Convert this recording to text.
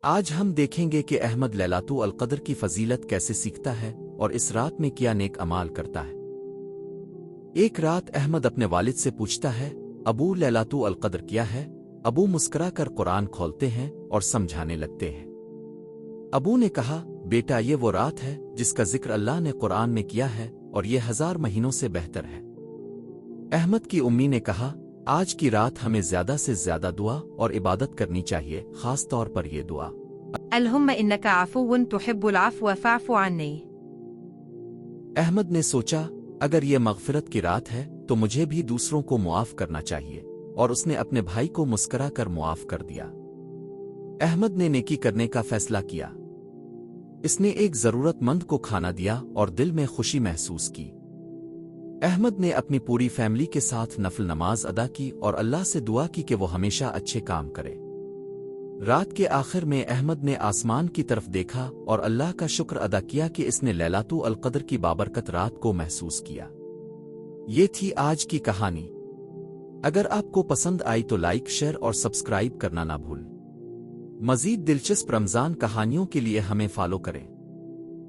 آج ہم دیکھیں گے کہ احمد لیلاتو القدر کی فضیلت کیسے سیکھتا ہے اور اس رات میں کیا نیک امال کرتا ہے۔ ایک رات احمد اپنے والد سے پوچھتا ہے، ابو لیلاتو القدر کیا ہے؟ ابو مسکرا کر قرآن کھولتے ہیں اور سمجھانے لگتے ہیں۔ ابو نے کہا، بیٹا یہ وہ رات ہے جس کا ذکر اللہ نے قرآن میں کیا ہے اور یہ 1000 مہینوں سے بہتر ہے۔ احمد کی امی نے کہا، آج کی رات ہمیں زیادہ سے زیادہ دعا اور عبادت کرنی چاہیے، خاص طور پر یہ دعا، اللهم إنك عفو تحب العفو فاعف عني۔ احمد نے سوچا اگر یہ مغفرت کی رات ہے تو مجھے بھی دوسروں کو معاف کرنا چاہیے، اور اس نے اپنے بھائی کو مسکرا کر معاف کر دیا۔ احمد نے نیکی کرنے کا فیصلہ کیا۔ اس نے ایک ضرورت مند کو کھانا دیا اور دل میں خوشی محسوس کی۔ احمد نے اپنی پوری فیملی کے ساتھ نفل نماز ادا کی اور اللہ سے دعا کی کہ وہ ہمیشہ اچھے کام کرے۔ رات کے آخر میں احمد نے آسمان کی طرف دیکھا اور اللہ کا شکر ادا کیا کہ اس نے لیلاتو القدر کی بابرکت رات کو محسوس کیا۔ یہ تھی آج کی کہانی۔ اگر آپ کو پسند آئی تو لائک، شیئر اور سبسکرائب کرنا نہ بھولیں۔ مزید دلچسپ رمضان کہانیوں کے لیے ہمیں فالو کریں۔